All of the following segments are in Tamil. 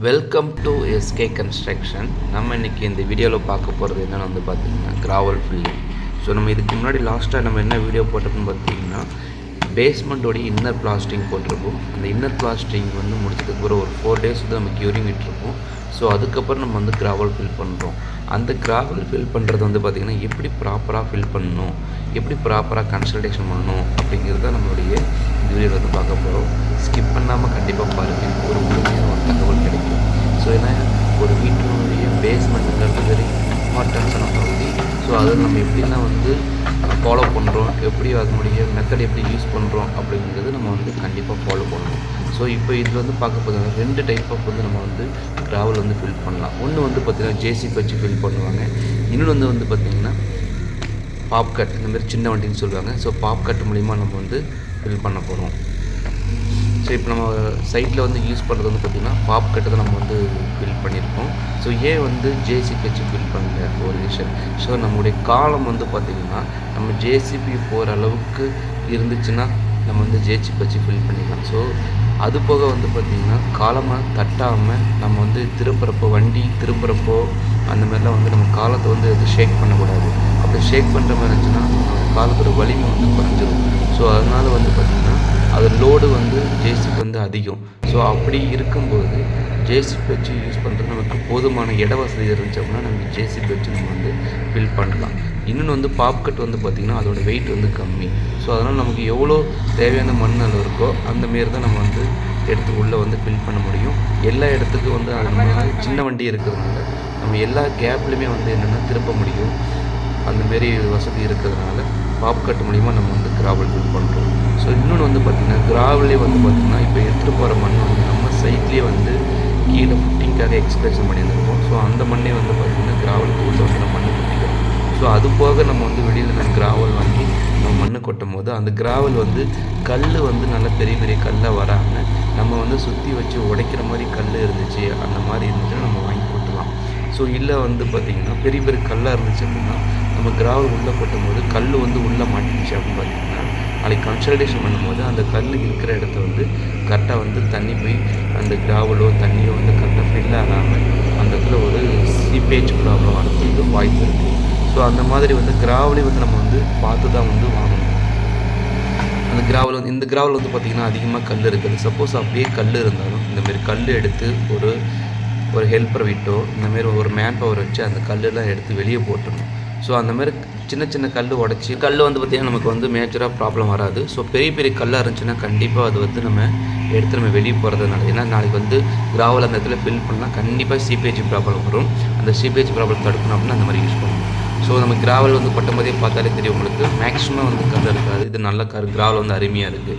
Welcome to SK construction. நம்ம இன்றைக்கி இந்த வீடியோவில் பார்க்க போகிறது என்னென்னு வந்து பார்த்திங்கன்னா கிராவல் ஃபில்லிங். ஸோ நம்ம இதுக்கு முன்னாடி லாஸ்ட்டாக நம்ம என்ன வீடியோ போட்டிருக்கோம்னு பார்த்திங்கன்னா பேஸ்மெண்ட்டோடைய இன்னர் பிளாஸ்டிங் போட்டிருப்போம். அந்த இன்னர் பிளாஸ்டிங் வந்து முடிச்சதுக்கப்புறம் ஒரு 4 days வந்து நம்ம க்யூரிங் விட்டுருப்போம். ஸோ அதுக்கப்புறம் நம்ம வந்து கிராவல் ஃபில் பண்ணுறோம். அந்த கிராவல் ஃபில் பண்ணுறது வந்து பார்த்திங்கன்னா எப்படி ப்ராப்பராக ஃபில் பண்ணணும், எப்படி ப்ராப்பராக கன்சல்டேஷன் பண்ணணும் அப்படிங்கிறத நம்மளுடைய வீடியோவில் வந்து பார்க்க போகிறோம். ஸ்கிப் பண்ணாமல் கண்டிப்பாக பாருங்கள், ஒரு முழுமையான ஒரு தகவல் கிடைக்கும். ஸோ ஏன்னா ஒரு வீட்டினுடைய பேஸ்மெண்ட்டுங்கிறது வெரி இம்பார்ட்டன்ஸான பகுதி. ஸோ அதை நம்ம எப்படிலாம் வந்து ஃபாலோ பண்ணுறோம், எப்படி அதனுடைய மெத்தட் எப்படி யூஸ் பண்ணுறோம் அப்படிங்கிறது நம்ம வந்து கண்டிப்பாக ஃபாலோ பண்ணணும். ஸோ இப்போ இதில் வந்து பார்க்க போகிறது 2 டைப் ஆஃப் வந்து நம்ம வந்து கிராவல் வந்து ஃபில் பண்ணலாம். ஒன்று வந்து பார்த்திங்கன்னா ஜேசிபி வச்சு ஃபில் பண்ணுவாங்க. இன்னொன்று வந்து பார்த்திங்கன்னா பாப் கட், இந்த மாதிரி சின்ன வண்டின்னு சொல்லுவாங்க. ஸோ பாப் கட் மூலிமா நம்ம வந்து ஃபில் பண்ண போகிறோம். ஸோ இப்போ நம்ம சைட்டில் வந்து யூஸ் பண்ணுறது வந்து பார்த்திங்கன்னா பாப் கட்டு தான் நம்ம வந்து ஃபில் பண்ணியிருக்கோம். ஸோ ஏன் வந்து ஜேசிபி வச்சு ஃபில் பண்ணல ஒரு விஷயம். ஸோ நம்மளுடைய காலம் வந்து பார்த்திங்கன்னா நம்ம ஜேசிபி போகிற அளவுக்கு இருந்துச்சுன்னா நம்ம வந்து ஜேசிபி வச்சு ஃபில் பண்ணிக்கலாம். ஸோ அது போக வந்து பார்த்திங்கன்னா காலமாக தட்டாமல் நம்ம வந்து திருப்புறப்போ, வண்டி திருப்புறப்போ அந்த மாதிரிலாம் வந்து நம்ம காலத்தை வந்து எது ஷேக் பண்ணக்கூடாது. அப்படி ஷேக் பண்ணுற மாதிரி இருந்துச்சுன்னா நம்ம காலத்தோட வலிமை வந்து குறைஞ்சிரும். ஸோ அதனால் வந்து பார்த்திங்கன்னா அது லோடு வந்து ஜேசிபி வந்து அதிகம். ஸோ அப்படி இருக்கும்போது ஜேசிபி வச்சு யூஸ் பண்ணுறது நமக்கு போதுமான இட வசதி இருந்துச்சு அப்படின்னா நம்ம ஜேசிபி வச்சு நம்ம வந்து ஃபில் பண்ணலாம். இன்னொன்று வந்து பாப்கட் வந்து பார்த்திங்கன்னா அதோட வெயிட் வந்து கம்மி. ஸோ அதனால் நமக்கு எவ்வளோ தேவையான மண் அளவு இருக்கோ அந்தமாரி தான் நம்ம வந்து எடுத்து உள்ளே வந்து ஃபில் பண்ண முடியும். எல்லா இடத்துக்கும் வந்து அது சின்ன வண்டி இருக்கிறதுனால நம்ம எல்லா கேப்லையுமே வந்து என்னென்னா திருப்ப முடியும். அந்தமாரி வசதி இருக்கிறதுனால பாப்கட் மூலிமா நம்ம வந்து கிராவல் ஃபில் பண்ணுறோம். ஸோ இன்னொன்று வந்து பார்த்திங்கன்னா கிராவலே வந்து பார்த்திங்கன்னா இப்போ எடுத்துகிட்டு போகிற மண் வந்து நம்ம சைட்லேயே வந்து கீழே ஃபுட்டிங்காக எக்ஸ்பிரஷன் பண்ணியிருந்திருப்போம். ஸோ அந்த மண்ணே வந்து பார்த்திங்கன்னா கிராவலுக்கு உள்ள வந்து நம்ம மண் கொட்டிக்கிறோம். ஸோ அது போக நம்ம வந்து வெளியில் நம்ம கிராவல் வாங்கி நம்ம மண் கொட்டும் போது அந்த கிராவல் வந்து கல் வந்து நல்லா பெரிய பெரிய கல்லாக வராமல் நம்ம வந்து சுற்றி வச்சு உடைக்கிற மாதிரி கல் இருந்துச்சு, அந்த மாதிரி இருந்துச்சுன்னா நம்ம வாங்கி கொட்டலாம். ஸோ இல்லை வந்து பார்த்திங்கன்னா பெரிய பெரிய கல்லாக இருந்துச்சு அப்படின்னா நம்ம கிராவல் உள்ளே கொட்டும் போது கல் வந்து உள்ளே மாட்டிச்சு அப்படின்னு பார்த்திங்கன்னா நாளைக்கு கன்சல்டேஷன் பண்ணும்போது அந்த கல் இருக்கிற இடத்த வந்து கரெக்டாக வந்து தண்ணி போய் அந்த கிராவலோ தண்ணியோ வந்து கரெக்டாக ஃபில் ஆகாமல் அந்த இடத்துல ஒரு சீப்பேஜ் ப்ராப்ளம் வரதுக்கு வாய்ப்பு இருக்குது. ஸோ அந்த மாதிரி வந்து கிராவலே வந்து நம்ம வந்து பார்த்து தான் வந்து வாங்கணும். அந்த கிராவல் வந்து இந்த கிராவல் வந்து பார்த்திங்கன்னா அதிகமாக கல் இருக்குது. சப்போஸ் அப்படியே கல் இருந்தாலும் இந்தமாரி கல் எடுத்து ஒரு ஹெல்ப்பரை விட்டோ இந்தமாரி ஒரு மேன் பவர் வச்சு அந்த கல்லெல்லாம் எடுத்து வெளியே போட்டுடணும். ஸோ அந்தமாரி சின்ன சின்ன கல் உடச்சி கல் வந்து பார்த்திங்கன்னா நமக்கு வந்து மேஜராக ப்ராப்ளம் வராது. ஸோ பெரிய பெரிய கல்லாக இருந்துச்சுன்னா கண்டிப்பாக அது வந்து நம்ம எடுத்து நம்ம வெளியே போகிறதுனால, ஏன்னா நாளைக்கு வந்து கிராவல் அந்த இடத்துல ஃபில் பண்ணால் கண்டிப்பாக சீப்பேஜ் ப்ராப்ளம் வரும். அந்த சீப்பேஜ் ப்ராப்ளம் தடுக்கணும் அப்படின்னா அந்த மாதிரி யூஸ் பண்ணணும். ஸோ நம்ம கிராவல் வந்து கொட்டும் போதே பார்த்தாலே தெரியும் உங்களுக்கு, மேக்ஸிமம் வந்து கல் இருக்காது. இது நல்ல கிராவல் வந்து அருமையாக இருக்குது.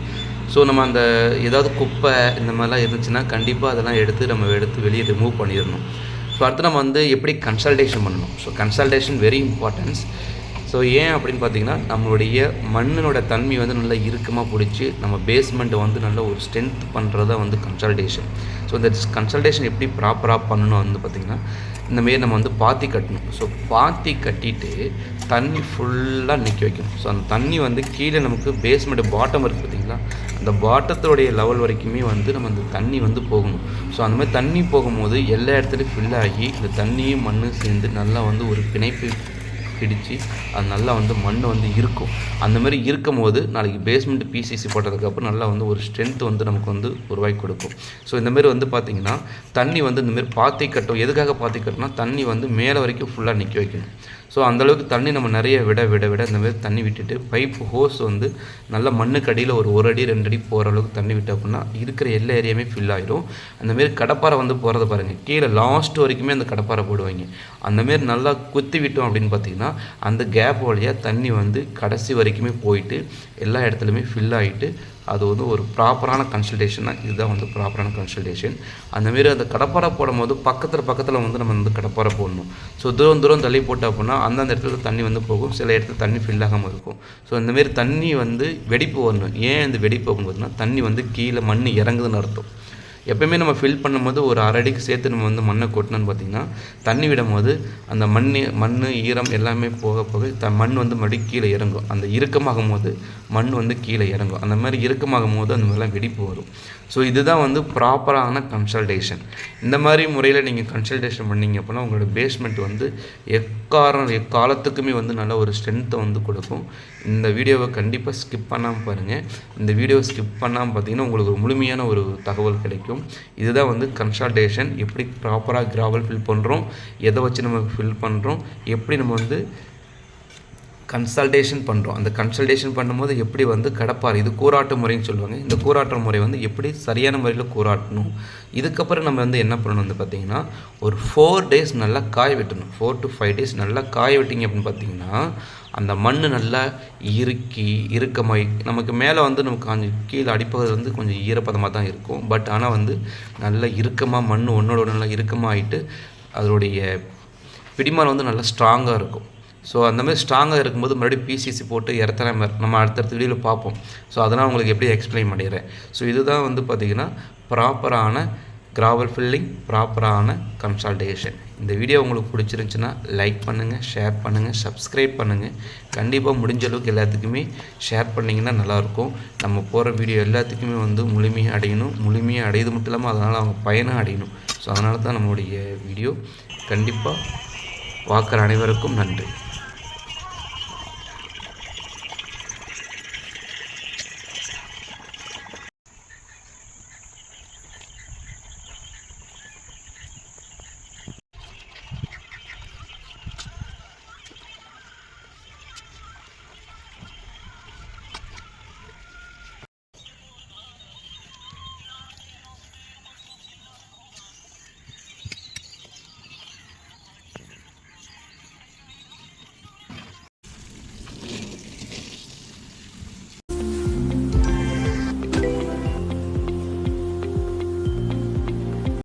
ஸோ நம்ம அந்த ஏதாவது குப்பை இந்த மாதிரிலாம் இருந்துச்சுன்னா கண்டிப்பாக அதெல்லாம் எடுத்து வெளியே ரிமூவ் பண்ணிடணும். ஸோ அடுத்து நம்ம வந்து எப்படி கன்சல்டேஷன் பண்ணணும். So consultation very importance. So ஏன் அப்படின்னு பார்த்தீங்கன்னா நம்மளுடைய மண்ணினோட தன்மை வந்து நல்லா இறுக்கமாக பிடிச்சி நம்ம பேஸ்மெண்ட்டை வந்து நல்ல ஒரு ஸ்ட்ரென்த் பண்ணுறதா வந்து கன்சல்டேஷன். ஸோ இந்த கன்சல்டேஷன் எப்படி ப்ராப்பராக பண்ணணும் வந்து பார்த்திங்கன்னா இந்தமாரி நம்ம வந்து பாத்தி கட்டணும். ஸோ பாத்தி கட்டிட்டு தண்ணி ஃபுல்லாக நிற்க வைக்கணும். ஸோ அந்த தண்ணி வந்து கீழே நமக்கு பேஸ்மெண்ட்டு பாட்டம் இருக்குது பார்த்திங்களா, அந்த பாட்டத்தோடைய லெவல் வரைக்குமே வந்து நம்ம அந்த தண்ணி வந்து போகணும். ஸோ அந்த மாதிரி தண்ணி போகும்போது எல்லா இடத்துலையும் ஃபில் ஆகி இந்த தண்ணியும் மண்ணும் சேர்ந்து நல்லா வந்து ஒரு பிணைப்பு பிடிச்சி அது நல்லா வந்து மண் வந்து இருக்கும். அந்த மாதிரி இருக்கும் போது நாளைக்கு பேஸ்மெண்ட் பிசிசி போட்டதுக்கப்புறம் நல்லா வந்து ஒரு ஸ்ட்ரென்த் வந்து நமக்கு வந்து உருவாக்கி கொடுக்கும். ஸோ இந்தமாரி வந்து பார்த்திங்கன்னா தண்ணி வந்து இந்தமாரி பாத்தி கட்டும். எதுக்காக பாத்தி கட்டினா தண்ணி வந்து மேலே வரைக்கும் ஃபுல்லாக நிற்க வைக்கணும். ஸோ அந்தளவுக்கு தண்ணி நம்ம நிறைய விட இந்தமாரி தண்ணி விட்டுட்டு பைப் ஹோஸ் வந்து நல்லா மண்ணுக்கு அடியில் ஒரு அடி 2 அடி போகிற அளவுக்கு தண்ணி விட்டு அப்படின்னா இருக்கிற எல்லா ஏரியாவுமே ஃபில் ஆகிடும். அந்தமாரி கடப்பாறை வந்து போகிறத பாருங்கள், கீழே லாஸ்ட் வரைக்குமே அந்த கடப்பாறை போடுவாங்க. அந்தமாரி நல்லா குத்தி விட்டோம் அப்படின்னு பார்த்திங்கன்னா அந்த கேப் வழியாக தண்ணி வந்து கடைசி வரைக்குமே போயிட்டு எல்லா இடத்துலையுமே ஃபில் ஆகிட்டு அது வந்து ஒரு ப்ராப்பரான கன்சல்டேஷனாக இதுதான் வந்து ப்ராப்பரான கன்சல்டேஷன். அந்தமாரி அந்த கடப்பாறை போடும் போது பக்கத்தில் வந்து நம்ம வந்து கடப்பாறை போடணும். ஸோ தூரம் தள்ளி போட்டோம் அப்படின்னா அந்தந்த இடத்துல தண்ணி வந்து போகும், சில இடத்துல தண்ணி ஃபில் ஆகாமல் இருக்கும். ஸோ இந்தமாரி தண்ணி வந்து வெடிப்பு வரணும். ஏன் இந்த வெடிப்பு போகும்போதுன்னா தண்ணி வந்து கீழே மண் இறங்குதுன்னு அர்த்தம். எப்போயுமே நம்ம ஃபில் பண்ணும்போது ஒரு 1/2 அடிக்கு சேர்த்து நம்ம வந்து மண்ணை கொட்டணும்னு பார்த்திங்கன்னா தண்ணி விடும் போது அந்த மண் ஈரம் எல்லாமே போக மண் வந்து மறுபடியும் கீழே இறங்கும். அந்த இறுக்கமாகும் போது மண் வந்து கீழே இறங்கும். அந்த மாதிரி இறுக்கமாகும் போது அந்த மாதிரிலாம் வெடிப்பு வரும். ஸோ இதுதான் வந்து ப்ராப்பரான கன்சல்டேஷன். இந்த மாதிரி முறையில் நீங்கள் கன்சல்டேஷன் பண்ணிங்க அப்படின்னா உங்களோட பேஸ்மெண்ட் வந்து எக்காலத்துக்குமே வந்து நல்ல ஒரு ஸ்ட்ரென்த்தை வந்து கொடுக்கும். இந்த வீடியோவை கண்டிப்பாக ஸ்கிப் பண்ணாமல் பாருங்கள். இந்த வீடியோவை ஸ்கிப் பண்ணாமல் பார்த்தீங்கன்னா உங்களுக்கு ஒரு முழுமையான ஒரு தகவல் கிடைக்கும். இதுதான் வந்து கன்சல்டேஷன், எப்படி ப்ராப்பராக கிராவல் ஃபில் பண்ணுறோம், எதை வச்சு நம்ம ஃபில் பண்ணுறோம், எப்படி நம்ம வந்து கன்சல்டேஷன் பண்ணுறோம். அந்த கன்சல்டேஷன் பண்ணும்போது எப்படி வந்து கடப்பார், இது கூராட்டு முறைன்னு சொல்லுவாங்க. இந்த கூராட்டு முறை வந்து எப்படி சரியான முறையில் கூராட்டணும். இதுக்கப்புறம் நம்ம வந்து என்ன பண்ணணும் வந்து பார்த்திங்கன்னா ஒரு 4 days நல்லா காய விட்டணும். 4 to 5 days நல்லா காய விட்டிங்க அப்படின்னு பார்த்திங்கன்னா அந்த மண் நல்லா இறுக்கமாகி நமக்கு மேலே வந்து நமக்கு கொஞ்சம் கீழே அடிப்பது வந்து கொஞ்சம் ஈரப்பதமாக தான் இருக்கும். பட் ஆனால் வந்து நல்லா இறுக்கமாக மண் ஒன்றோட நல்லா இறுக்கமாக ஆகிட்டு அதோடைய பிடிமானம் வந்து நல்லா ஸ்ட்ராங்காக இருக்கும். ஸோ அந்தமாதிரி ஸ்ட்ராங்காக இருக்கும்போது மறுபடியும் பிசிசி போட்டு இறத்துற நம்ம அடுத்தடுத்த வீடியோவில் பார்ப்போம். ஸோ அதனால் உங்களுக்கு எப்படி எக்ஸ்பிளைன் பண்ணிடுறேன். ஸோ இதுதான் வந்து பார்த்திங்கன்னா ப்ராப்பரான கிராவல் ஃபில்லிங், ப்ராப்பரான கன்சல்டேஷன். இந்த வீடியோ உங்களுக்கு பிடிச்சிருந்துச்சுன்னா லைக் பண்ணுங்கள், ஷேர் பண்ணுங்கள், சப்ஸ்கிரைப் பண்ணுங்கள். கண்டிப்பாக முடிஞ்ச அளவுக்கு எல்லாத்துக்குமே ஷேர் பண்ணிங்கன்னா நல்லாயிருக்கும். நம்ம போகிற வீடியோ எல்லாத்துக்குமே வந்து முழுமையாக அடையணும். முழுமையாக அடையது மட்டும் இல்லாமல் அதனால் அவங்க பயனும் அடையணும். ஸோ அதனால தான் நம்மளுடைய வீடியோ. கண்டிப்பாக பார்க்குற அனைவருக்கும் நன்றி.